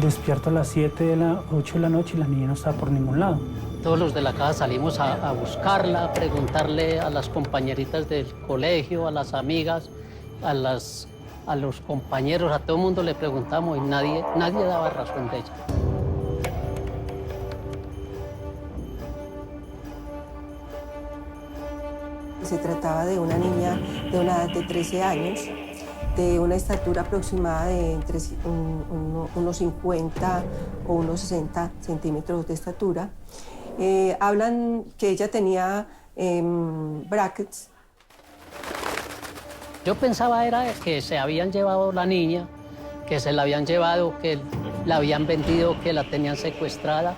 Despierto a las 8 de la noche y la niña no estaba por ningún lado. Todos los de la casa salimos a buscarla, a preguntarle a las compañeritas del colegio, a las amigas, a los compañeros, a todo el mundo le preguntamos y nadie daba razón de ella. Se trataba de una niña de una edad de 13 años, de una estatura aproximada de entre unos 50 o unos 60 centímetros de estatura. Hablan que ella tenía brackets. Yo pensaba era que se habían llevado la niña, que se la habían llevado, que la habían vendido, que la tenían secuestrada.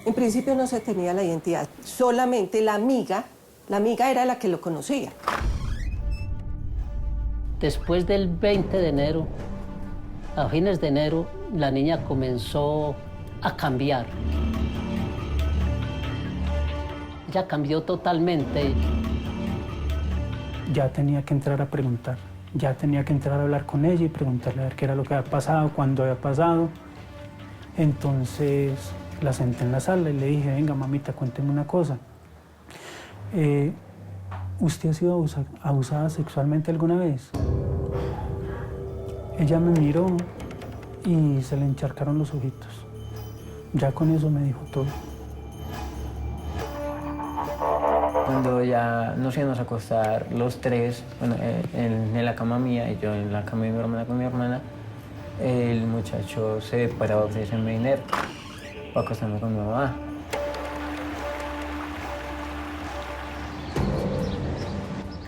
En principio no se tenía la identidad, solamente la amiga era la que lo conocía. Después del 20 de enero, a fines de enero, la niña comenzó a cambiar. Ella cambió totalmente. Ya tenía que entrar a preguntar, ya tenía que entrar a hablar con ella y preguntarle a ver qué era lo que había pasado, cuándo había pasado. Entonces la senté en la sala y le dije, venga, mamita, cuénteme una cosa. ¿Usted ha sido abusada sexualmente alguna vez? Ella me miró y se le encharcaron los ojitos. Ya con eso me dijo todo. Cuando ya nos íbamos a acostar los tres, bueno, en la cama mía y yo en la cama de mi hermana con mi hermana, el muchacho se paró a ofrecerme dinero para acostarme con mi mamá.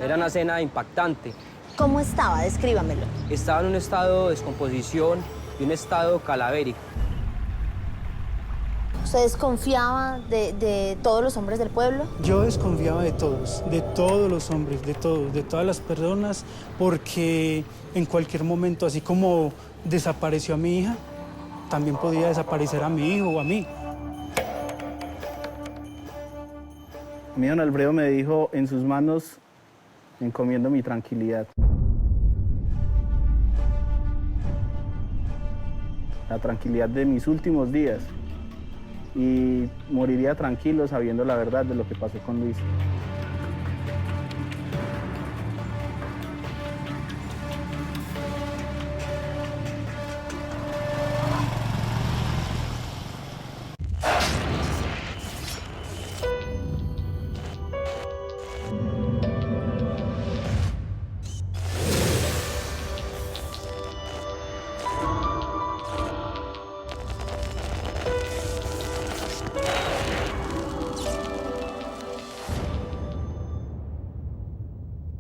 Era una escena impactante. ¿Cómo estaba? Descríbamelo. Estaba en un estado de descomposición y un estado calavérico. ¿Usted desconfiaba de todos los hombres del pueblo? Yo desconfiaba de todos los hombres, de todas las personas, porque en cualquier momento, así como desapareció a mi hija, también podía desaparecer a mi hijo o a mí. Mi don Alfredo me dijo, en sus manos encomiendo mi tranquilidad. La tranquilidad de mis últimos días. Y moriría tranquilo sabiendo la verdad de lo que pasó con Luis.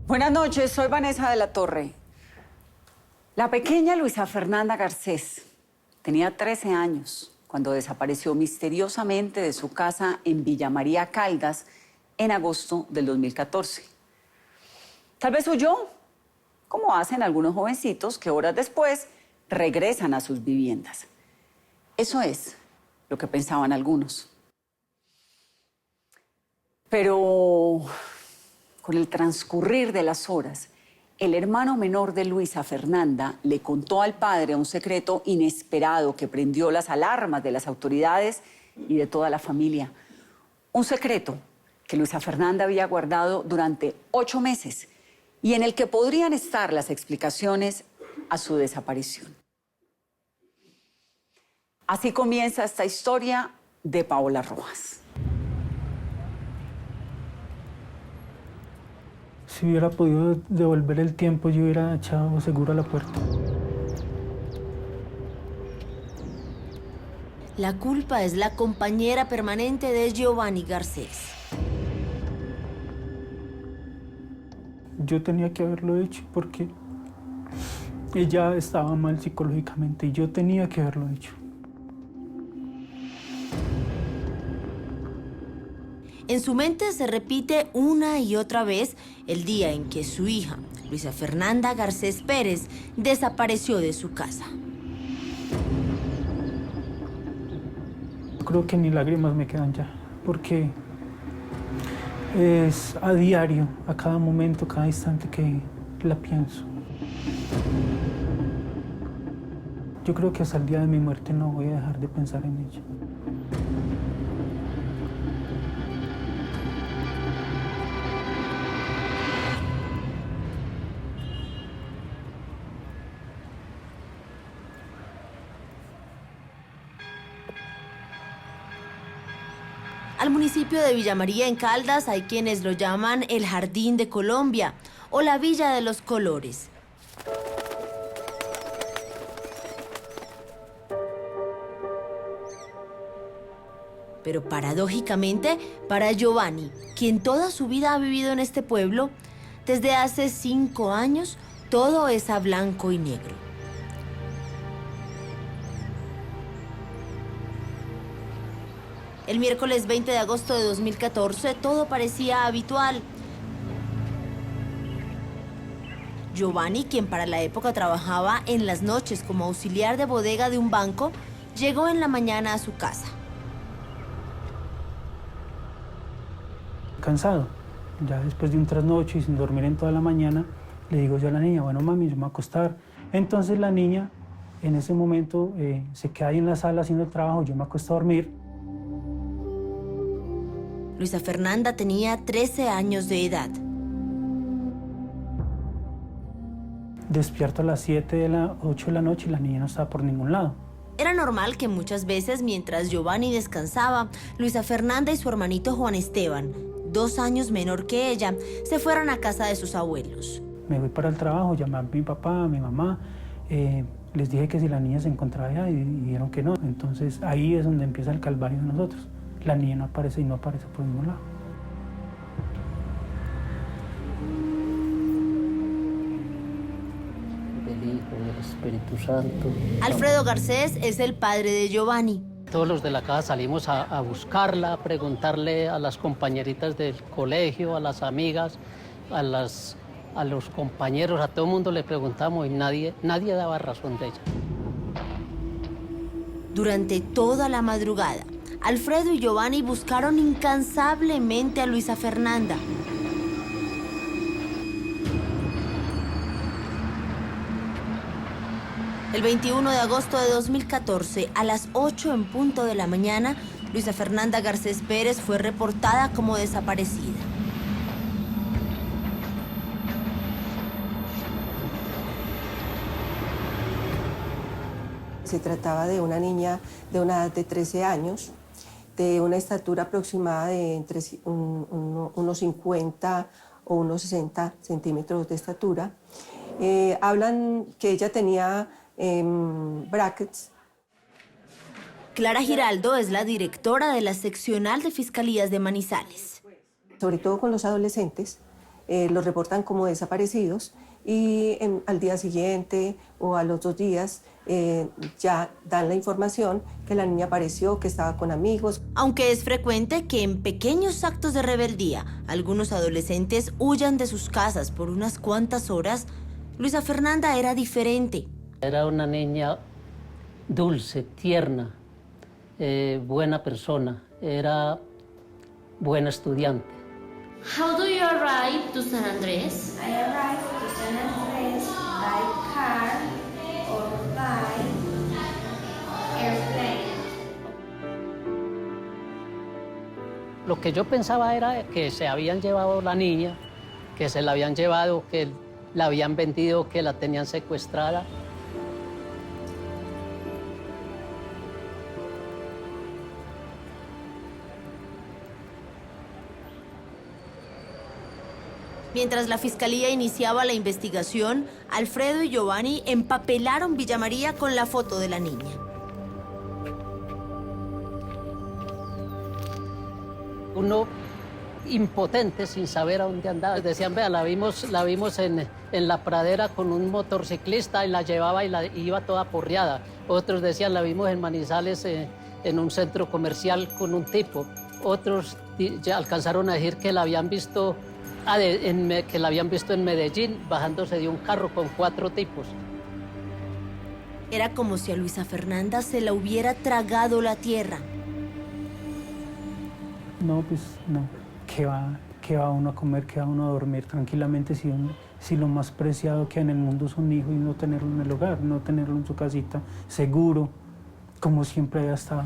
Buenas noches, soy Vanessa de la Torre. La pequeña Luisa Fernanda Garcés tenía 13 años cuando desapareció misteriosamente de su casa en Villa María Caldas en agosto del 2014. Tal vez huyó, como hacen algunos jovencitos que horas después regresan a sus viviendas. Eso es lo que pensaban algunos. Pero con el transcurrir de las horas, el hermano menor de Luisa Fernanda le contó al padre un secreto inesperado que prendió las alarmas de las autoridades y de toda la familia. Un secreto que Luisa Fernanda había guardado durante 8 meses y en el que podrían estar las explicaciones a su desaparición. Así comienza esta historia de Paola Rojas. Si hubiera podido devolver el tiempo, yo hubiera echado seguro a la puerta. La culpa es la compañera permanente de Giovanni Garcés. Yo tenía que haberlo hecho porque ella estaba mal psicológicamente y yo tenía que haberlo hecho. En su mente se repite una y otra vez el día en que su hija, Luisa Fernanda Garcés Pérez, desapareció de su casa. Creo que ni lágrimas me quedan ya, porque es a diario, a cada momento, cada instante que la pienso. Yo creo que hasta el día de mi muerte no voy a dejar de pensar en ella. Al municipio de Villa María en Caldas hay quienes lo llaman el Jardín de Colombia o la Villa de los Colores. Pero paradójicamente, para Giovanni, quien toda su vida ha vivido en este pueblo, desde hace 5 años todo es a blanco y negro. El miércoles 20 de agosto de 2014 todo parecía habitual. Giovanni, quien para la época trabajaba en las noches como auxiliar de bodega de un banco, llegó en la mañana a su casa. Cansado, ya después de un trasnocho y sin dormir en toda la mañana, le digo yo a la niña, bueno mami, yo me voy a acostar. Entonces la niña en ese momento se queda ahí en la sala haciendo el trabajo, yo me acuesto a dormir. Luisa Fernanda tenía 13 años de edad. Despierto a las 8 de la noche y la niña no estaba por ningún lado. Era normal que muchas veces, mientras Giovanni descansaba, Luisa Fernanda y su hermanito Juan Esteban, 2 años menor que ella, se fueran a casa de sus abuelos. Me fui para el trabajo, llamé a mi papá, a mi mamá, les dije que si la niña se encontraba allá y dijeron que no. Entonces ahí es donde empieza el calvario de nosotros. La niña no aparece y no aparece por ningún lado. Del Hijo, del Espíritu Santo. Alfredo Garcés es el padre de Giovanni. Todos los de la casa salimos a buscarla, a preguntarle a las compañeritas del colegio, a las amigas, a los compañeros, a todo el mundo le preguntamos y nadie daba razón de ella. Durante toda la madrugada, Alfredo y Giovanni buscaron incansablemente a Luisa Fernanda. El 21 de agosto de 2014, a las 8 en punto de la mañana, Luisa Fernanda Garcés Pérez fue reportada como desaparecida. Se trataba de una niña de una edad de 13 años, de una estatura aproximada de entre unos 50 o unos 60 centímetros de estatura. Hablan que ella tenía brackets. Clara Giraldo es la directora de la seccional de Fiscalías de Manizales. Sobre todo con los adolescentes, los reportan como desaparecidos y al día siguiente o a los 2 días ya dan la información que la niña apareció, que estaba con amigos. Aunque es frecuente que en pequeños actos de rebeldía algunos adolescentes huyan de sus casas por unas cuantas horas, Luisa Fernanda era diferente. Era una niña dulce, tierna, buena persona, era buena estudiante. How do you arrive to San Andrés? I arrive to San Andrés by car or by airplane. Lo que yo pensaba era que se habían llevado la niña, que se la habían llevado, que la habían vendido, que la tenían secuestrada. Mientras la fiscalía iniciaba la investigación, Alfredo y Giovanni empapelaron Villa María con la foto de la niña. Uno impotente, sin saber a dónde andaba. Decían, vea, la vimos en la pradera con un motorciclista y la llevaba y iba toda porreada. Otros decían, la vimos en Manizales en un centro comercial con un tipo. Otros ya alcanzaron a decir que la habían visto en Medellín bajándose de un carro con 4 tipos. Era como si a Luisa Fernanda se la hubiera tragado la tierra. No, pues no. ¿Qué va uno a comer? ¿Qué va uno a dormir tranquilamente si lo más preciado que hay en el mundo es un hijo y no tenerlo en el hogar, no tenerlo en su casita, seguro, como siempre haya estado.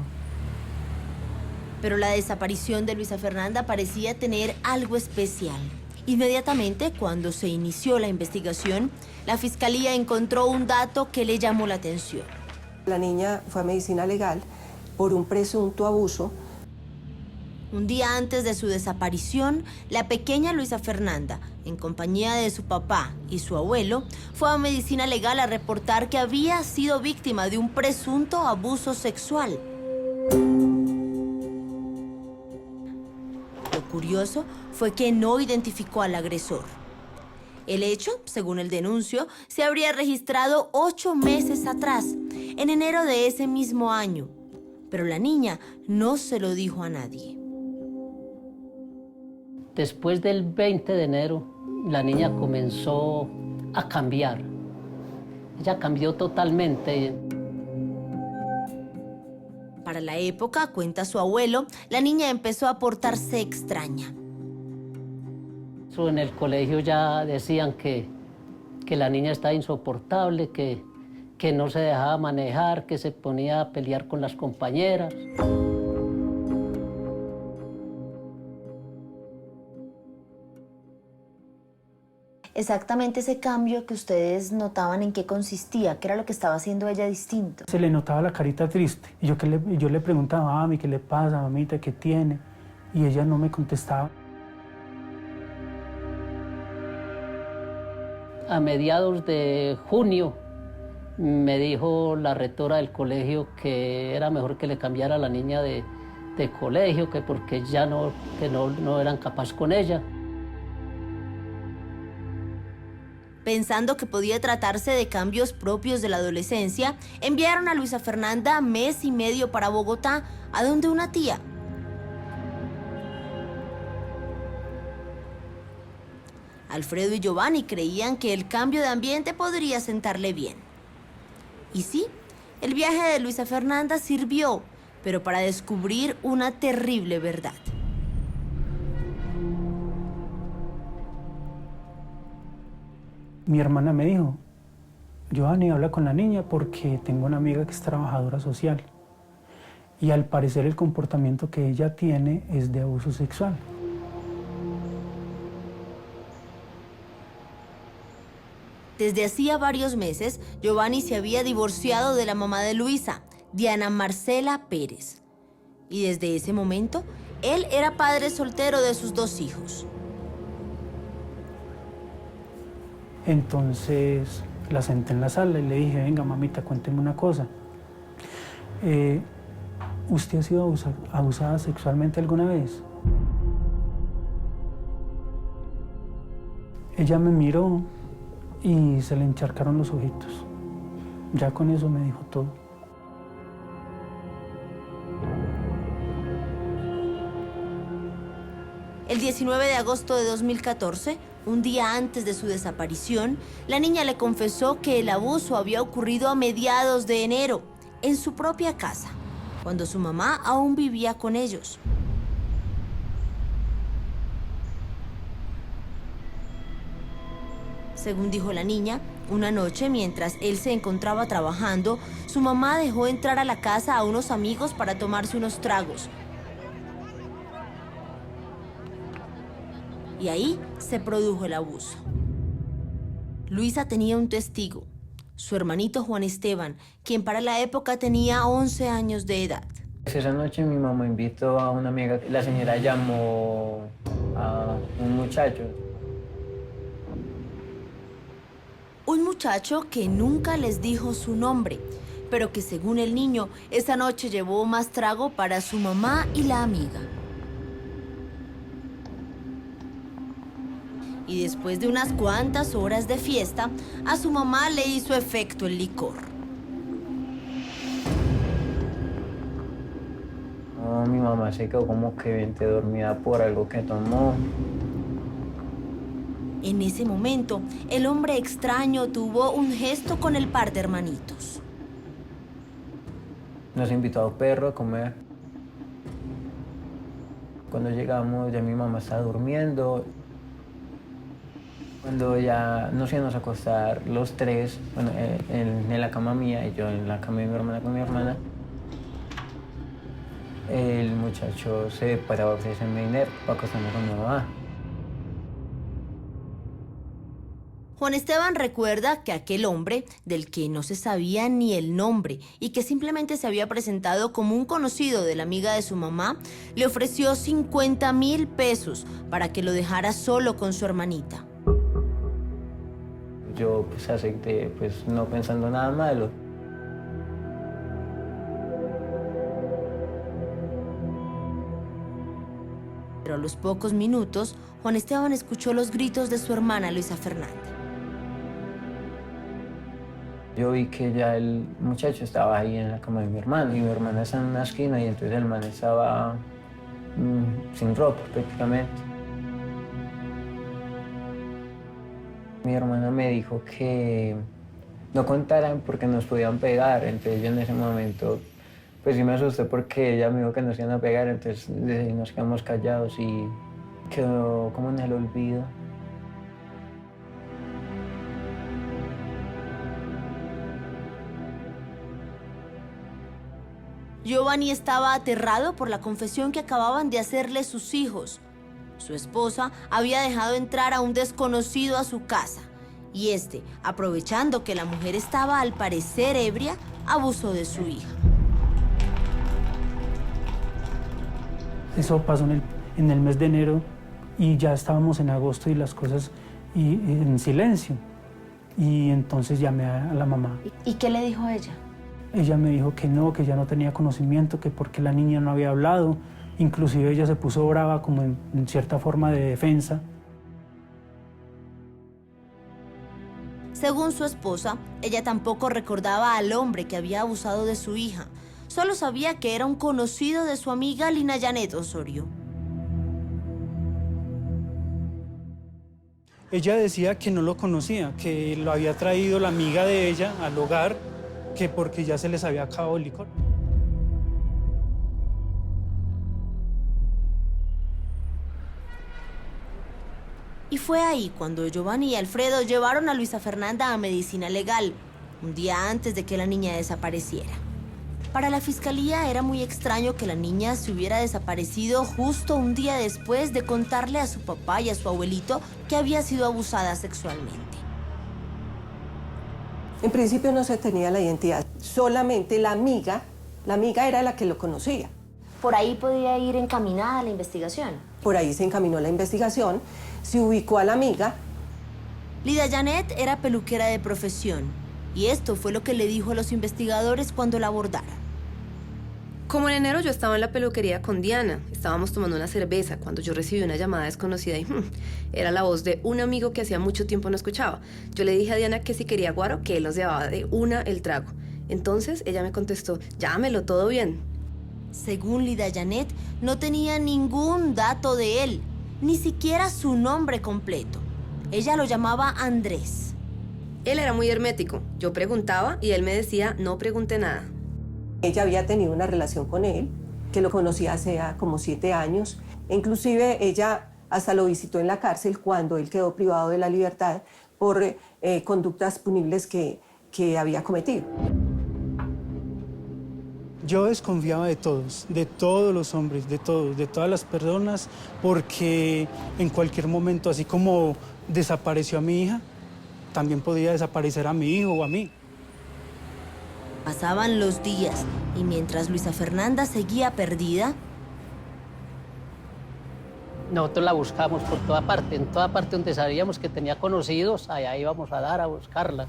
Pero la desaparición de Luisa Fernanda parecía tener algo especial. Inmediatamente, cuando se inició la investigación, la Fiscalía encontró un dato que le llamó la atención. La niña fue a medicina legal por un presunto abuso. Un día antes de su desaparición, la pequeña Luisa Fernanda, en compañía de su papá y su abuelo, fue a medicina legal a reportar que había sido víctima de un presunto abuso sexual. Lo curioso fue que no identificó al agresor. El hecho, según el denuncio, se habría registrado 8 meses atrás, en enero de ese mismo año. Pero la niña no se lo dijo a nadie. Después del 20 de enero, la niña comenzó a cambiar. Ella cambió totalmente. Para la época, cuenta su abuelo, la niña empezó a portarse extraña. En el colegio ya decían que la niña estaba insoportable, que no se dejaba manejar, que se ponía a pelear con las compañeras. Exactamente ese cambio que ustedes notaban, ¿en qué consistía? ¿Qué era lo que estaba haciendo ella distinto? Se le notaba la carita triste. Y yo le preguntaba, mami, ¿qué le pasa, mamita, qué tiene? Y ella no me contestaba. A mediados de junio me dijo la rectora del colegio que era mejor que le cambiara a la niña de colegio, que porque ya no eran capaces con ella. Pensando que podía tratarse de cambios propios de la adolescencia, enviaron a Luisa Fernanda mes y medio para Bogotá, a donde una tía. Alfredo y Giovanni creían que el cambio de ambiente podría sentarle bien. Y sí, el viaje de Luisa Fernanda sirvió, pero para descubrir una terrible verdad. Mi hermana me dijo, Giovanni, habla con la niña porque tengo una amiga que es trabajadora social. Y al parecer el comportamiento que ella tiene es de abuso sexual. Desde hacía varios meses, Giovanni se había divorciado de la mamá de Luisa, Diana Marcela Pérez. Y desde ese momento, él era padre soltero de sus 2 hijos. Entonces la senté en la sala y le dije, venga, mamita, cuénteme una cosa. ¿Usted ha sido abusada sexualmente alguna vez? Ella me miró y se le encharcaron los ojitos. Ya con eso me dijo todo. El 19 de agosto de 2014, un día antes de su desaparición, la niña le confesó que el abuso había ocurrido a mediados de enero, en su propia casa, cuando su mamá aún vivía con ellos. Según dijo la niña, una noche, mientras él se encontraba trabajando, su mamá dejó entrar a la casa a unos amigos para tomarse unos tragos. Y ahí se produjo el abuso. Luisa tenía un testigo, su hermanito Juan Esteban, quien para la época tenía 11 años de edad. Esa noche mi mamá invitó a una amiga. La señora llamó a un muchacho. Un muchacho que nunca les dijo su nombre, pero que según el niño, esa noche llevó más trago para su mamá y la amiga. Y después de unas cuantas horas de fiesta, a su mamá le hizo efecto el licor. Oh, mi mamá se quedó como que bien dormida por algo que tomó. En ese momento, el hombre extraño tuvo un gesto con el par de hermanitos. Nos invitó a perro a comer. Cuando llegamos, ya mi mamá estaba durmiendo. Cuando ya nos íbamos a acostar los tres, bueno, en la cama mía y yo en la cama de mi hermana con mi hermana, el muchacho se paraba a ofrecerme dinero para acostarme con mi mamá. Juan Esteban recuerda que aquel hombre, del que no se sabía ni el nombre y que simplemente se había presentado como un conocido de la amiga de su mamá, le ofreció 50,000 pesos para que lo dejara solo con su hermanita. Yo pues acepté, pues no pensando nada malo. Pero a los pocos minutos, Juan Esteban escuchó los gritos de su hermana Luisa Fernanda. Yo vi que ya el muchacho estaba ahí en la cama de mi hermana y mi hermana estaba en una esquina y entonces el man estaba sin ropa prácticamente. Mi hermana me dijo que no contaran porque nos podían pegar, entonces yo en ese momento pues sí me asusté porque ella me dijo que nos iban a pegar, entonces nos quedamos callados y quedó como en el olvido. Giovanni estaba aterrado por la confesión que acababan de hacerle sus hijos. Su esposa había dejado entrar a un desconocido a su casa y este, aprovechando que la mujer estaba al parecer ebria, abusó de su hija. Eso pasó en el mes de enero y ya estábamos en agosto y las cosas y en silencio. Y entonces llamé a la mamá. ¿Y qué le dijo ella? Ella me dijo que ya no tenía conocimiento, que porque la niña no había hablado. Inclusive ella se puso brava como en cierta forma de defensa. Según su esposa, ella tampoco recordaba al hombre que había abusado de su hija. Solo sabía que era un conocido de su amiga Lina Janet Osorio. Ella decía que no lo conocía, que lo había traído la amiga de ella al hogar, que porque ya se les había acabado el licor. Y fue ahí cuando Giovanni y Alfredo llevaron a Luisa Fernanda a medicina legal, un día antes de que la niña desapareciera. Para la fiscalía era muy extraño que la niña se hubiera desaparecido justo un día después de contarle a su papá y a su abuelito que había sido abusada sexualmente. En principio no se tenía la identidad, solamente la amiga era la que lo conocía. ¿Por ahí podía ir encaminada la investigación? Por ahí se encaminó la investigación, se ubicó a la amiga. Lida Janet era peluquera de profesión y esto fue lo que le dijo a los investigadores cuando la abordaron. Como en enero yo estaba en la peluquería con Diana, estábamos tomando una cerveza cuando yo recibí una llamada desconocida y era la voz de un amigo que hacía mucho tiempo no escuchaba. Yo le dije a Diana que si quería guaro, que él nos llevaba de una el trago. Entonces ella me contestó, llámelo, todo bien. Según Lida Janet, no tenía ningún dato de él, ni siquiera su nombre completo. Ella lo llamaba Andrés. Él era muy hermético. Yo preguntaba y él me decía, no pregunte nada. Ella había tenido una relación con él, que lo conocía hace como 7 años. Inclusive ella hasta lo visitó en la cárcel cuando él quedó privado de la libertad por conductas punibles que había cometido. Yo desconfiaba de todos los hombres, de todas las personas, porque en cualquier momento, así como desapareció a mi hija, también podía desaparecer a mi hijo o a mí. Pasaban los días y mientras Luisa Fernanda seguía perdida, nosotros la buscamos por toda parte, en toda parte donde sabíamos que tenía conocidos, allá íbamos a dar a buscarla.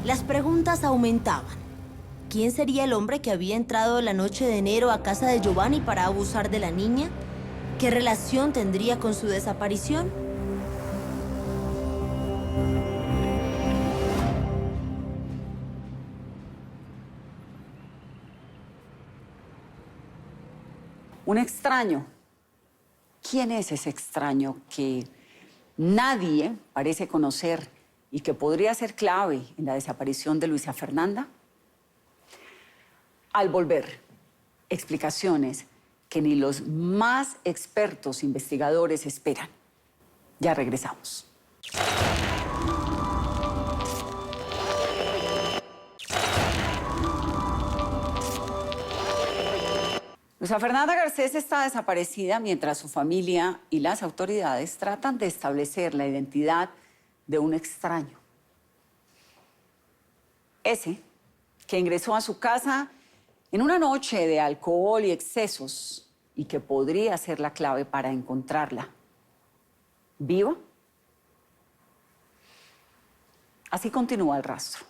las preguntas aumentaban. ¿Quién sería el hombre que había entrado la noche de enero a casa de Giovanni para abusar de la niña? ¿Qué relación tendría con su desaparición? Un extraño. ¿Quién es ese extraño que nadie parece conocer y que podría ser clave en la desaparición de Luisa Fernanda? Al volver, explicaciones que ni los más expertos investigadores esperan. Ya regresamos. Luisa Fernanda Garcés está desaparecida mientras su familia y las autoridades tratan de establecer la identidad de un extraño. Ese que ingresó a su casa en una noche de alcohol y excesos y que podría ser la clave para encontrarla. ¿Viva? Así continúa el rastro.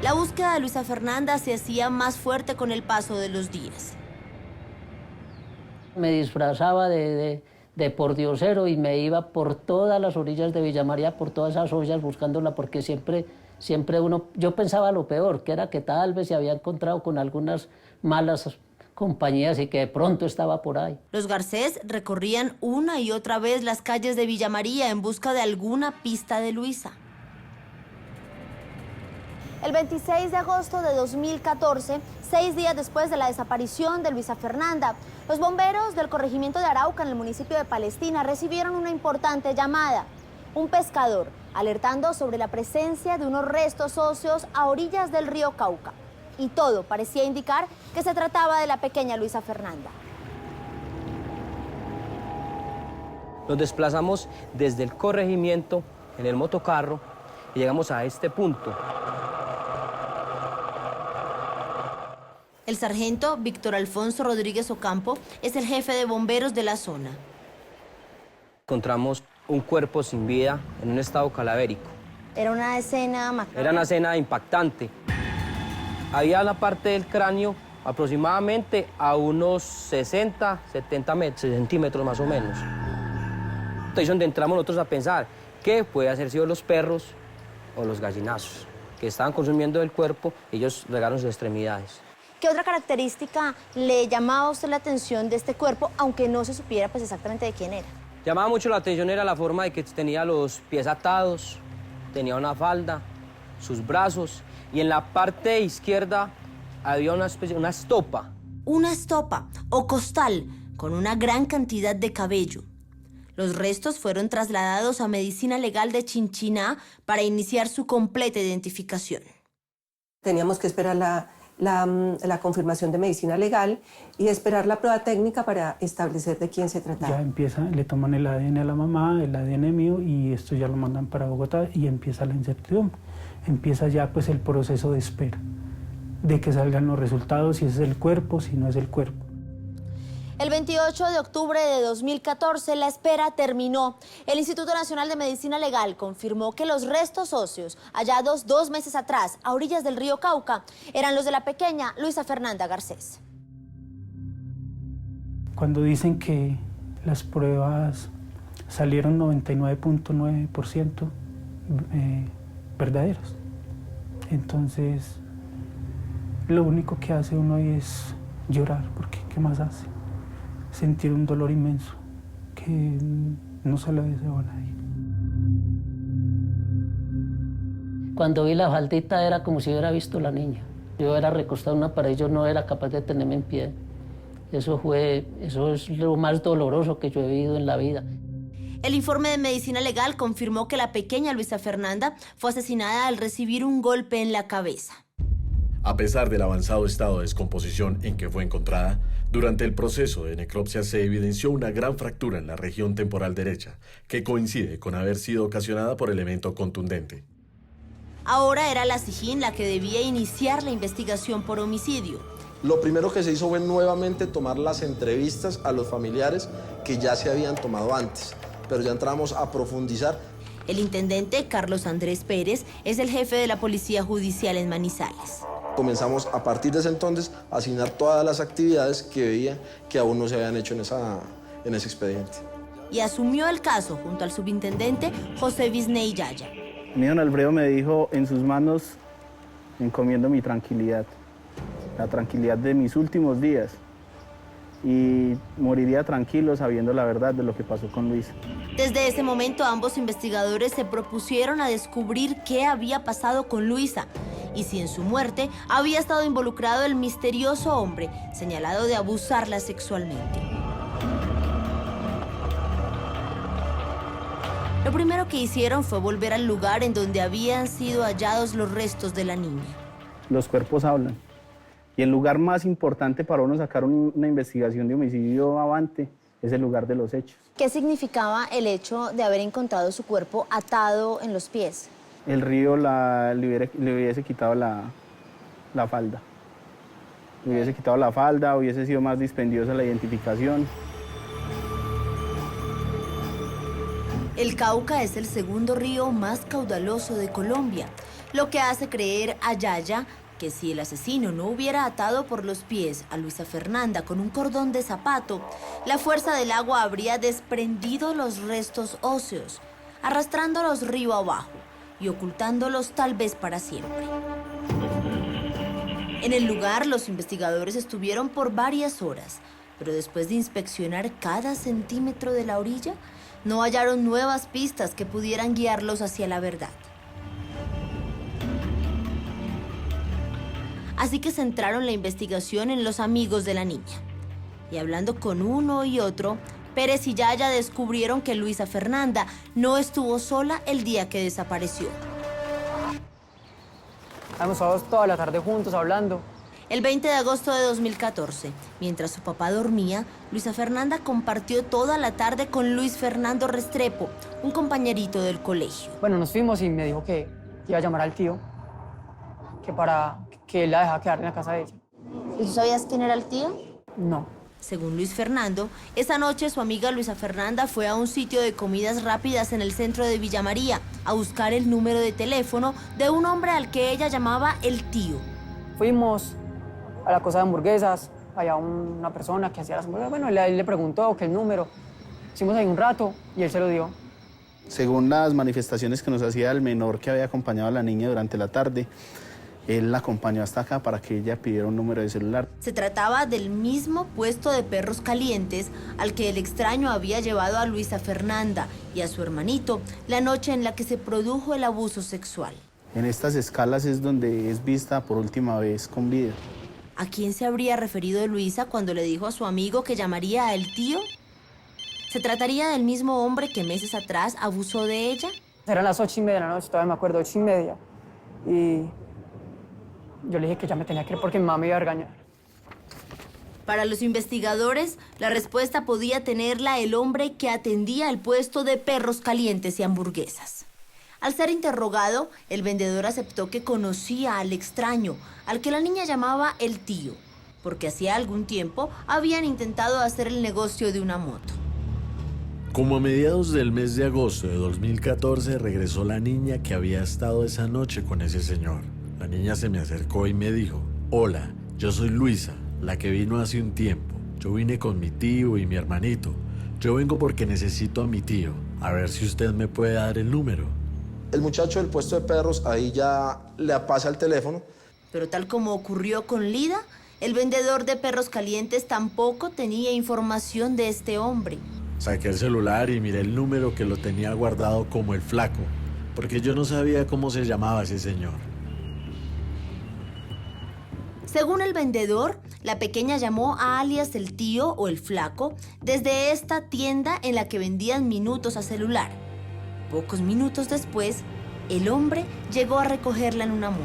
La búsqueda de Luisa Fernanda se hacía más fuerte con el paso de los días. Me disfrazaba de pordiosero y me iba por todas las orillas de Villa María, por todas esas ollas buscándola, porque siempre yo pensaba lo peor, que era que tal vez se había encontrado con algunas malas compañías y que de pronto estaba por ahí. Los Garcés recorrían una y otra vez las calles de Villa María en busca de alguna pista de Luisa. El 26 de agosto de 2014, 6 días después de la desaparición de Luisa Fernanda, los bomberos del corregimiento de Arauca, en el municipio de Palestina, recibieron una importante llamada. Un pescador alertando sobre la presencia de unos restos óseos a orillas del río Cauca. Y todo parecía indicar que se trataba de la pequeña Luisa Fernanda. Nos desplazamos desde el corregimiento en el motocarro y llegamos a este punto. El sargento Víctor Alfonso Rodríguez Ocampo es el jefe de bomberos de la zona. Encontramos un cuerpo sin vida en un estado cadavérico. Era una escena macabra. Era una escena impactante. Había la parte del cráneo aproximadamente a unos 60, 70 centímetros más o menos. Entonces es donde entramos nosotros a pensar que puede haber sido los perros o los gallinazos que estaban consumiendo el cuerpo, ellos regaron sus extremidades. ¿Qué otra característica le llamaba a usted la atención de este cuerpo, aunque no se supiera pues exactamente de quién era? Llamaba mucho la atención era la forma de que tenía los pies atados, tenía una falda, sus brazos, y en la parte izquierda había una estopa. Una estopa o costal con una gran cantidad de cabello. Los restos fueron trasladados a Medicina Legal de Chinchiná para iniciar su completa identificación. Teníamos que esperar la confirmación de medicina legal y esperar la prueba técnica para establecer de quién se trataba. Ya le toman el ADN a la mamá, el ADN mío, y esto ya lo mandan para Bogotá y empieza la incertidumbre. Empieza ya pues el proceso de espera, de que salgan los resultados, si es el cuerpo, si no es el cuerpo. El 28 de octubre de 2014 la espera terminó. El Instituto Nacional de Medicina Legal confirmó que los restos óseos hallados 2 meses atrás a orillas del río Cauca eran los de la pequeña Luisa Fernanda Garcés. Cuando dicen que las pruebas salieron 99.9% verdaderos, entonces lo único que hace uno ahí es llorar, porque ¿qué más hace? Sentir un dolor inmenso que no se lo deseo a nadie. Cuando vi la faldita era como si hubiera visto la niña. Yo era recostado en una pared, yo no era capaz de tenerme en pie. Eso es lo más doloroso que yo he vivido en la vida. El informe de Medicina Legal confirmó que la pequeña Luisa Fernanda fue asesinada al recibir un golpe en la cabeza. A pesar del avanzado estado de descomposición en que fue encontrada, durante el proceso de necropsia se evidenció una gran fractura en la región temporal derecha, que coincide con haber sido ocasionada por elemento contundente. Ahora era la SIJIN la que debía iniciar la investigación por homicidio. Lo primero que se hizo fue nuevamente tomar las entrevistas a los familiares que ya se habían tomado antes, pero ya entramos a profundizar. El intendente Carlos Andrés Pérez es el jefe de la Policía Judicial en Manizales. Comenzamos a partir de ese entonces a asignar todas las actividades que veía que aún no se habían hecho en ese expediente. Y asumió el caso junto al subintendente José Bisney Yaya. Mi don Alfredo me dijo: en sus manos encomiendo mi tranquilidad, la tranquilidad de mis últimos días, y moriría tranquilo sabiendo la verdad de lo que pasó con Luisa. Desde ese momento, ambos investigadores se propusieron a descubrir qué había pasado con Luisa y si en su muerte había estado involucrado el misterioso hombre señalado de abusarla sexualmente. Lo primero que hicieron fue volver al lugar en donde habían sido hallados los restos de la niña. Los cuerpos hablan. Y el lugar más importante para uno sacar una investigación de homicidio avante es el lugar de los hechos. ¿Qué significaba el hecho de haber encontrado su cuerpo atado en los pies? El río le hubiese quitado la falda. Le hubiese quitado la falda, hubiese sido más dispendiosa la identificación. El Cauca es el segundo río más caudaloso de Colombia, lo que hace creer a Yaya que si el asesino no hubiera atado por los pies a Luisa Fernanda con un cordón de zapato, la fuerza del agua habría desprendido los restos óseos, arrastrándolos río abajo y ocultándolos tal vez para siempre. En el lugar, los investigadores estuvieron por varias horas, pero después de inspeccionar cada centímetro de la orilla, no hallaron nuevas pistas que pudieran guiarlos hacia la verdad. Así que centraron la investigación en los amigos de la niña. Y hablando con uno y otro, Pérez y Yaya descubrieron que Luisa Fernanda no estuvo sola el día que desapareció. Hemos estado toda la tarde juntos hablando. El 20 de agosto de 2014, mientras su papá dormía, Luisa Fernanda compartió toda la tarde con Luis Fernando Restrepo, un compañerito del colegio. Bueno, nos fuimos y me dijo que iba a llamar al tío, que él la dejara quedar en la casa de ella. ¿Y tú sabías quién era el tío? No. Según Luis Fernando, esa noche su amiga Luisa Fernanda fue a un sitio de comidas rápidas en el centro de Villa María a buscar el número de teléfono de un hombre al que ella llamaba el tío. Fuimos a la cosa de hamburguesas, había una persona que hacía las hamburguesas. Bueno, él le preguntó qué el número. Hicimos ahí un rato y él se lo dio. Según las manifestaciones que nos hacía el menor que había acompañado a la niña durante la tarde, él la acompañó hasta acá para que ella pidiera un número de celular. Se trataba del mismo puesto de perros calientes al que el extraño había llevado a Luisa Fernanda y a su hermanito la noche en la que se produjo el abuso sexual. En estas escalas es donde es vista por última vez con vida. ¿A quién se habría referido Luisa cuando le dijo a su amigo que llamaría a el tío? ¿Se trataría del mismo hombre que meses atrás abusó de ella? Eran las 8:30 de la noche, todavía me acuerdo, 8:30. Y yo le dije que ya me tenía que ir porque mi mamá me iba a regañar. Para los investigadores, la respuesta podía tenerla el hombre que atendía el puesto de perros calientes y hamburguesas. Al ser interrogado, el vendedor aceptó que conocía al extraño, al que la niña llamaba el tío, porque hacía algún tiempo habían intentado hacer el negocio de una moto. Como a mediados del mes de agosto de 2014 regresó la niña que había estado esa noche con ese señor. La niña se me acercó y me dijo: hola, yo soy Luisa, la que vino hace un tiempo. Yo vine con mi tío y mi hermanito. Yo vengo porque necesito a mi tío. A ver si usted me puede dar el número. El muchacho del puesto de perros ahí ya le pasa el teléfono. Pero tal como ocurrió con Lida, el vendedor de perros calientes tampoco tenía información de este hombre. Saqué el celular y miré el número que lo tenía guardado como el Flaco, porque yo no sabía cómo se llamaba ese señor. Según el vendedor, la pequeña llamó a alias el tío o el Flaco desde esta tienda en la que vendían minutos a celular. Pocos minutos después, el hombre llegó a recogerla en una moto.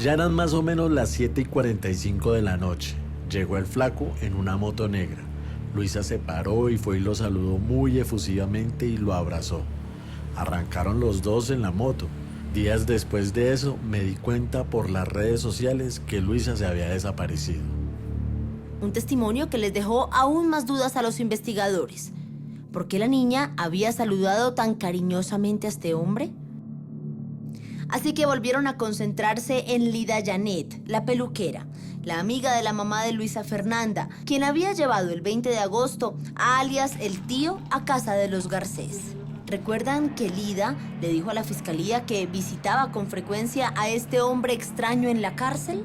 Ya eran más o menos las 7:45 de la noche. Llegó el Flaco en una moto negra. Luisa se paró y fue y lo saludó muy efusivamente y lo abrazó. Arrancaron los dos en la moto. Días después de eso, me di cuenta por las redes sociales que Luisa se había desaparecido. Un testimonio que les dejó aún más dudas a los investigadores. ¿Por qué la niña había saludado tan cariñosamente a este hombre? Así que volvieron a concentrarse en Lida Janet, la peluquera, la amiga de la mamá de Luisa Fernanda, quien había llevado el 20 de agosto a alias el tío a casa de los Garcés. ¿Recuerdan que Lida le dijo a la fiscalía que visitaba con frecuencia a este hombre extraño en la cárcel?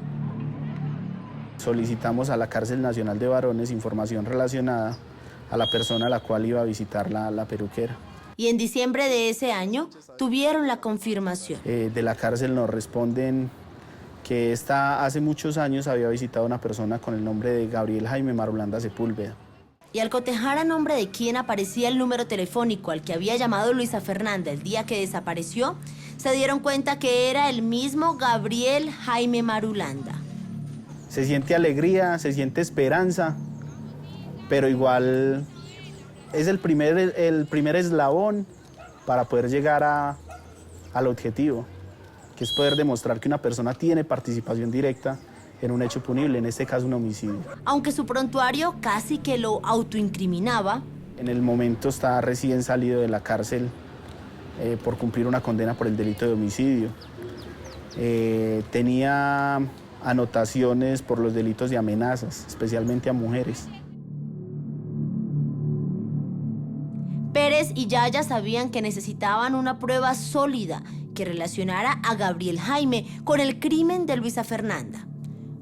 Solicitamos a la Cárcel Nacional de Varones información relacionada a la persona a la cual iba a visitar la peluquera. Y en diciembre de ese año tuvieron la confirmación. De la cárcel nos responden que hace muchos años había visitado a una persona con el nombre de Gabriel Jaime Marulanda Sepúlveda. Y al cotejar a nombre de quién aparecía el número telefónico al que había llamado Luisa Fernanda el día que desapareció, se dieron cuenta que era el mismo Gabriel Jaime Marulanda. Se siente alegría, se siente esperanza, pero igual es el primer eslabón para poder llegar al objetivo, que es poder demostrar que una persona tiene participación directa en un hecho punible, en este caso un homicidio. Aunque su prontuario casi que lo autoincriminaba. En el momento está recién salido de la cárcel por cumplir una condena por el delito de homicidio. Tenía anotaciones por los delitos de amenazas, especialmente a mujeres. Pérez y Yaya sabían que necesitaban una prueba sólida que relacionara a Gabriel Jaime con el crimen de Luisa Fernanda.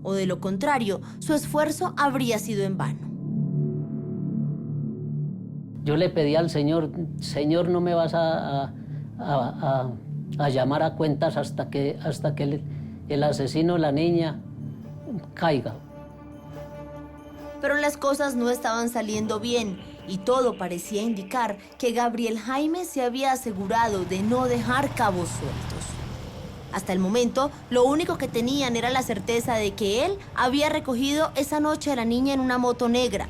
O de lo contrario, su esfuerzo habría sido en vano. Yo le pedí al Señor, Señor, no me vas a llamar a cuentas hasta que el asesino de la niña caiga. Pero las cosas no estaban saliendo bien y todo parecía indicar que Gabriel Jaime se había asegurado de no dejar cabos sueltos. Hasta el momento, lo único que tenían era la certeza de que él había recogido esa noche a la niña en una moto negra.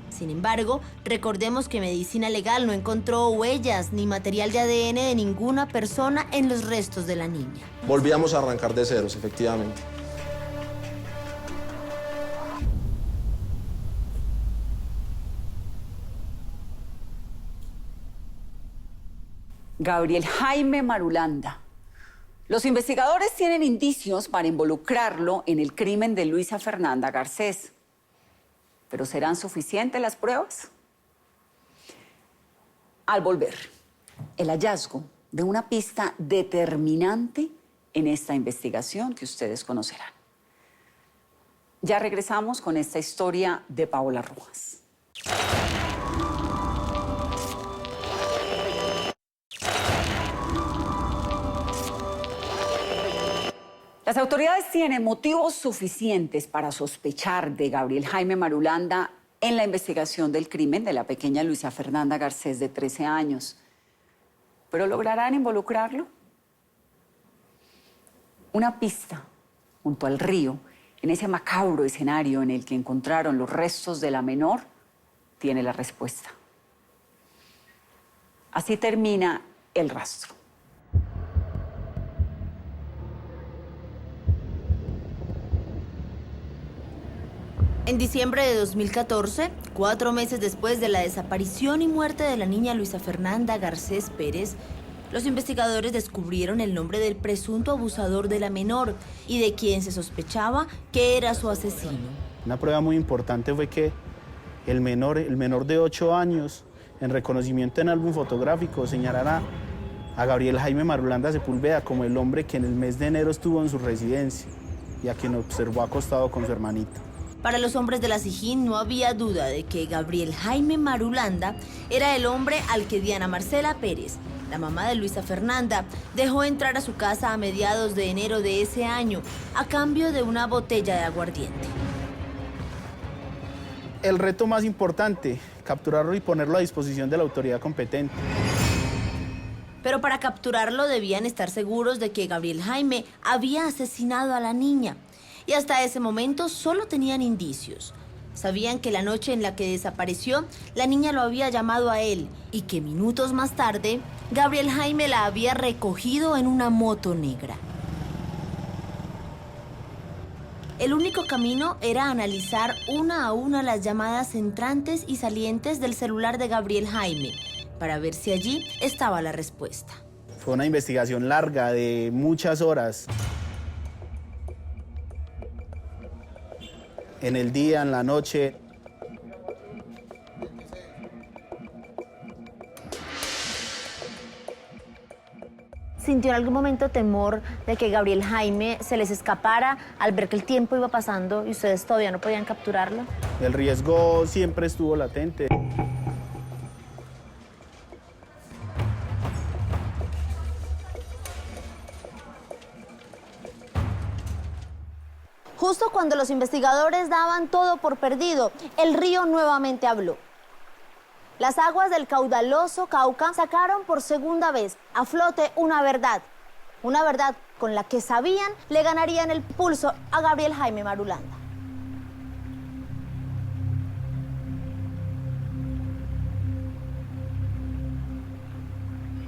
Sin embargo, recordemos que Medicina Legal no encontró huellas ni material de ADN de ninguna persona en los restos de la niña. Volvíamos a arrancar de ceros, efectivamente. Gabriel Jaime Marulanda. Los investigadores tienen indicios para involucrarlo en el crimen de Luisa Fernanda Garcés. ¿Pero serán suficientes las pruebas? Al volver, el hallazgo de una pista determinante en esta investigación que ustedes conocerán. Ya regresamos con esta historia de Paola Rojas. Las autoridades tienen motivos suficientes para sospechar de Gabriel Jaime Marulanda en la investigación del crimen de la pequeña Luisa Fernanda Garcés de 13 años. ¿Pero lograrán involucrarlo? Una pista junto al río, en ese macabro escenario en el que encontraron los restos de la menor, tiene la respuesta. Así termina el rastro. En diciembre de 2014, 4 meses después de la desaparición y muerte de la niña Luisa Fernanda Garcés Pérez, los investigadores descubrieron el nombre del presunto abusador de la menor y de quien se sospechaba que era su asesino. Una prueba muy importante fue que el menor de 8 años, en reconocimiento en álbum fotográfico, señalará a Gabriel Jaime Marulanda Sepúlveda como el hombre que en el mes de enero estuvo en su residencia y a quien observó acostado con su hermanita. Para los hombres de la SIJIN no había duda de que Gabriel Jaime Marulanda era el hombre al que Diana Marcela Pérez, la mamá de Luisa Fernanda, dejó entrar a su casa a mediados de enero de ese año a cambio de una botella de aguardiente. El reto más importante, capturarlo y ponerlo a disposición de la autoridad competente. Pero para capturarlo debían estar seguros de que Gabriel Jaime había asesinado a la niña. Y hasta ese momento solo tenían indicios. Sabían que la noche en la que desapareció, la niña lo había llamado a él y que minutos más tarde, Gabriel Jaime la había recogido en una moto negra. El único camino era analizar una a una las llamadas entrantes y salientes del celular de Gabriel Jaime para ver si allí estaba la respuesta. Fue una investigación larga de muchas horas. En el día, en la noche. ¿Sintió en algún momento temor de que Gabriel Jaime se les escapara al ver que el tiempo iba pasando y ustedes todavía no podían capturarlo? El riesgo siempre estuvo latente. Justo cuando los investigadores daban todo por perdido, el río nuevamente habló. Las aguas del caudaloso Cauca sacaron por segunda vez a flote una verdad con la que sabían le ganarían el pulso a Gabriel Jaime Marulanda.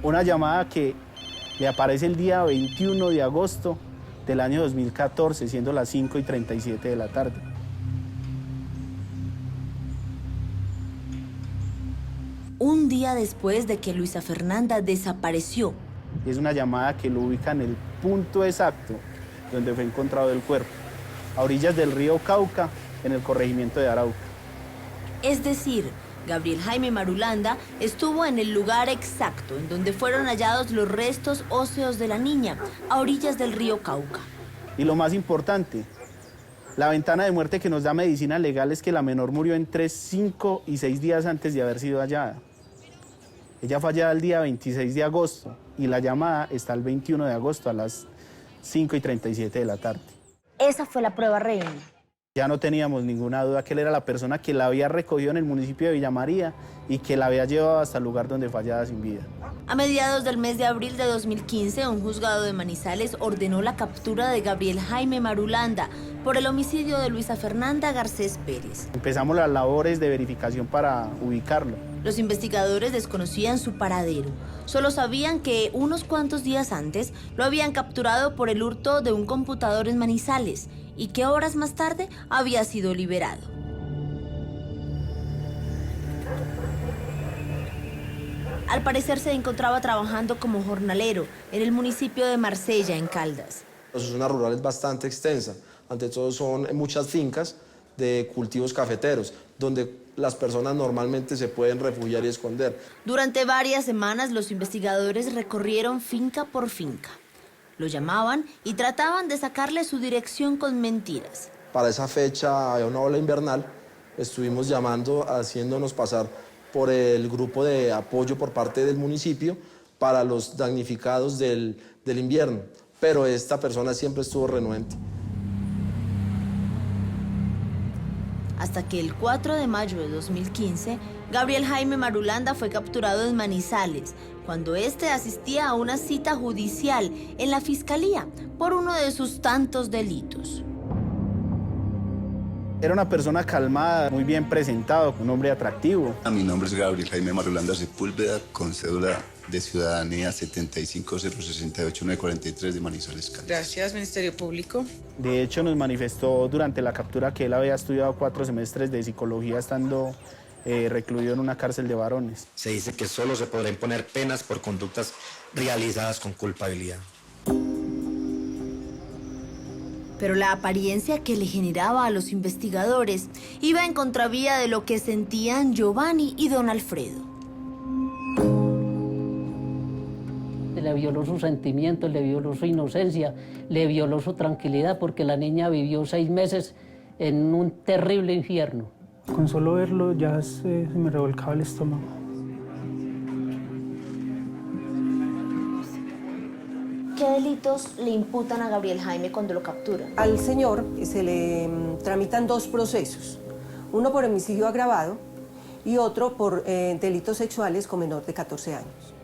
Una llamada que le aparece el día 21 de agosto del año 2014, siendo las 5:37 de la tarde. Un día después de que Luisa Fernanda desapareció. Es una llamada que lo ubica en el punto exacto donde fue encontrado el cuerpo, a orillas del río Cauca, en el corregimiento de Arauca. Es decir, Gabriel Jaime Marulanda estuvo en el lugar exacto en donde fueron hallados los restos óseos de la niña, a orillas del río Cauca. Y lo más importante, la ventana de muerte que nos da medicina legal es que la menor murió en 3, 5 y 6 días antes de haber sido hallada. Ella fue hallada el día 26 de agosto y la llamada está el 21 de agosto a las 5:37 de la tarde. Esa fue la prueba reina. Ya no teníamos ninguna duda que él era la persona que la había recogido en el municipio de Villa María y que la había llevado hasta el lugar donde fue hallada sin vida. A mediados del mes de abril de 2015, un juzgado de Manizales ordenó la captura de Gabriel Jaime Marulanda por el homicidio de Luisa Fernanda Garcés Pérez. Empezamos las labores de verificación para ubicarlo. Los investigadores desconocían su paradero. Solo sabían que unos cuantos días antes lo habían capturado por el hurto de un computador en Manizales y que horas más tarde había sido liberado. Al parecer se encontraba trabajando como jornalero en el municipio de Marsella, en Caldas. La zona rural es bastante extensa. Ante todo son muchas fincas de cultivos cafeteros, donde las personas normalmente se pueden refugiar y esconder. Durante varias semanas los investigadores recorrieron finca por finca. Lo llamaban y trataban de sacarle su dirección con mentiras. Para esa fecha había una ola invernal, estuvimos llamando, haciéndonos pasar por el grupo de apoyo por parte del municipio para los damnificados del invierno, pero esta persona siempre estuvo renuente. Hasta que el 4 de mayo de 2015, Gabriel Jaime Marulanda fue capturado en Manizales, cuando este asistía a una cita judicial en la fiscalía por uno de sus tantos delitos. Era una persona calmada, muy bien presentado, un hombre atractivo. Mi nombre es Gabriel Jaime Marulanda Sepúlveda, con cédula de ciudadanía 75068-943 de Manizales, Caldas. Gracias, Ministerio Público. De hecho, nos manifestó durante la captura que él había estudiado 4 semestres de psicología estando recluido en una cárcel de varones. Se dice que solo se podrá imponer penas por conductas realizadas con culpabilidad. Pero la apariencia que le generaba a los investigadores iba en contravía de lo que sentían Giovanni y don Alfredo. Le violó sus sentimientos, le violó su inocencia, le violó su tranquilidad, porque la niña vivió 6 meses en un terrible infierno. Con solo verlo ya se me revolcaba el estómago. ¿Qué delitos le imputan a Gabriel Jaime cuando lo capturan? Al señor se le tramitan 2 procesos, uno por homicidio agravado y otro por delitos sexuales con menor de 14 años.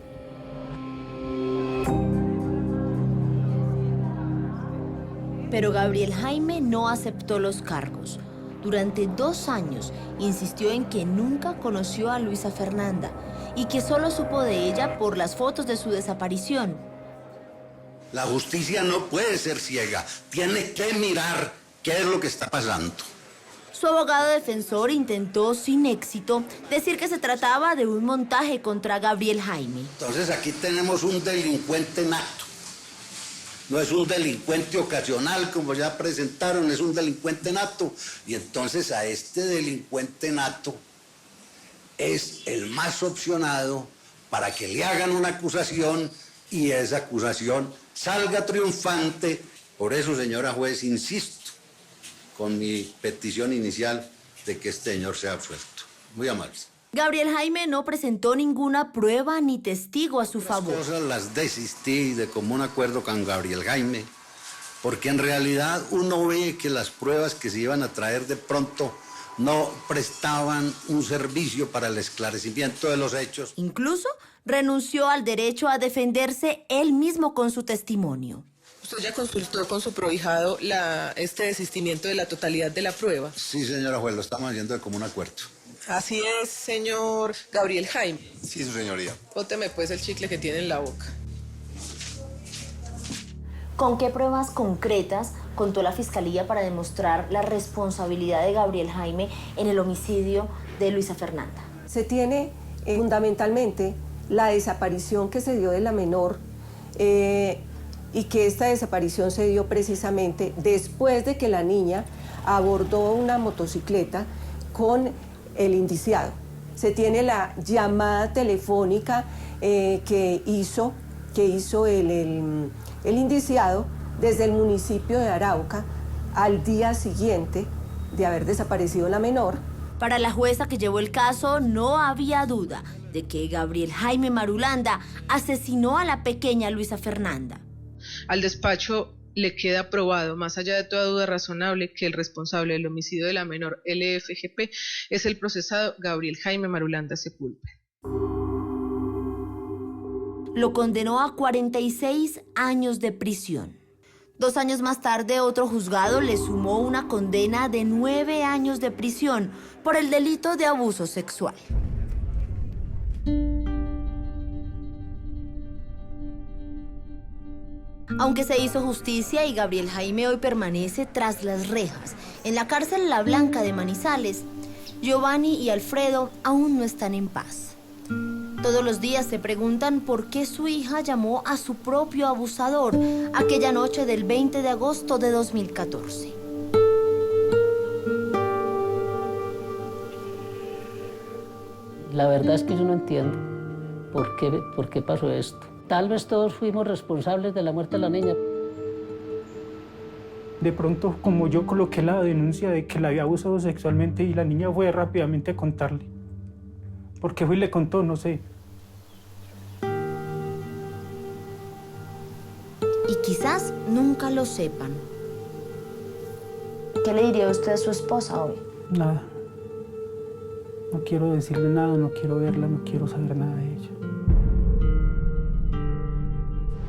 Pero Gabriel Jaime no aceptó los cargos. Durante 2 años insistió en que nunca conoció a Luisa Fernanda y que solo supo de ella por las fotos de su desaparición. La justicia no puede ser ciega, tiene que mirar qué es lo que está pasando. Su abogado defensor intentó, sin éxito, decir que se trataba de un montaje contra Gabriel Jaime. Entonces aquí tenemos un delincuente nato. No es un delincuente ocasional, como ya presentaron, es un delincuente nato. Y entonces a este delincuente nato es el más opcionado para que le hagan una acusación y esa acusación salga triunfante. Por eso, señora juez, insisto con mi petición inicial de que este señor sea absuelto. Muy amable. Gabriel Jaime no presentó ninguna prueba ni testigo a su favor. Las cosas las desistí de común acuerdo con Gabriel Jaime, porque en realidad uno ve que las pruebas que se iban a traer de pronto no prestaban un servicio para el esclarecimiento de los hechos. Incluso renunció al derecho a defenderse él mismo con su testimonio. ¿Usted ya consultó con su prohijado este desistimiento de la totalidad de la prueba? Sí, señora juez, lo estamos haciendo de común acuerdo. Así es, señor Gabriel Jaime. Sí, su señoría. Bóteme pues el chicle que tiene en la boca. ¿Con qué pruebas concretas contó la Fiscalía para demostrar la responsabilidad de Gabriel Jaime en el homicidio de Luisa Fernanda? Se tiene fundamentalmente la desaparición que se dio de la menor y que esta desaparición se dio precisamente después de que la niña abordó una motocicleta con el indiciado. Se tiene la llamada telefónica que hizo el indiciado desde el municipio de Arauca al día siguiente de haber desaparecido la menor. Para la jueza que llevó el caso, no había duda de que Gabriel Jaime Marulanda asesinó a la pequeña Luisa Fernanda. Al despacho le queda probado, más allá de toda duda razonable, que el responsable del homicidio de la menor LFGP es el procesado Gabriel Jaime Marulanda Sepúlveda. Lo condenó a 46 años de prisión. 2 años más tarde, otro juzgado le sumó una condena de 9 años de prisión por el delito de abuso sexual. Aunque se hizo justicia y Gabriel Jaime hoy permanece tras las rejas, en la cárcel La Blanca de Manizales, Giovanni y Alfredo aún no están en paz. Todos los días se preguntan por qué su hija llamó a su propio abusador aquella noche del 20 de agosto de 2014. La verdad es que yo no entiendo por qué pasó esto. Tal vez todos fuimos responsables de la muerte de la niña. De pronto, como yo coloqué la denuncia de que la había abusado sexualmente y la niña fue rápidamente a contarle. ¿Por qué fue y le contó? No sé. Y quizás nunca lo sepan. ¿Qué le diría usted a su esposa hoy? Nada. No quiero decirle nada, no quiero verla, no quiero saber nada de ella.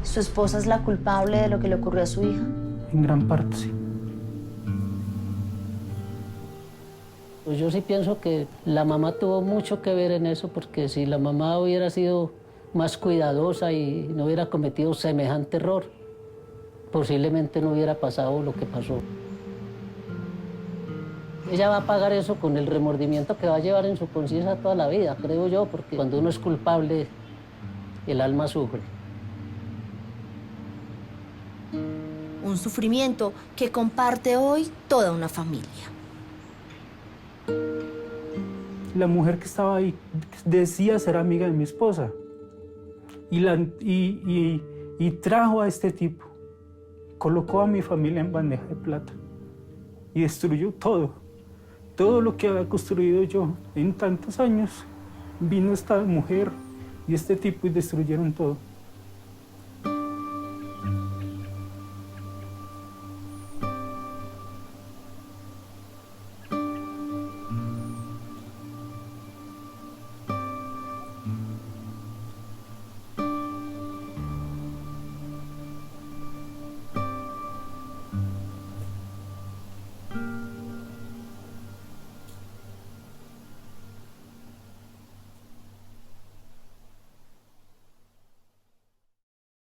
¿Su esposa es la culpable de lo que le ocurrió a su hija? En gran parte, sí. Pues yo sí pienso que la mamá tuvo mucho que ver en eso, porque si la mamá hubiera sido más cuidadosa y no hubiera cometido semejante error, posiblemente no hubiera pasado lo que pasó. Ella va a pagar eso con el remordimiento que va a llevar en su conciencia toda la vida, creo yo, porque cuando uno es culpable, el alma sufre. Un sufrimiento que comparte hoy toda una familia. La mujer que estaba ahí decía ser amiga de mi esposa y trajo a este tipo, colocó a mi familia en bandeja de plata y destruyó todo lo que había construido yo en tantos años. Vino esta mujer y este tipo y destruyeron todo.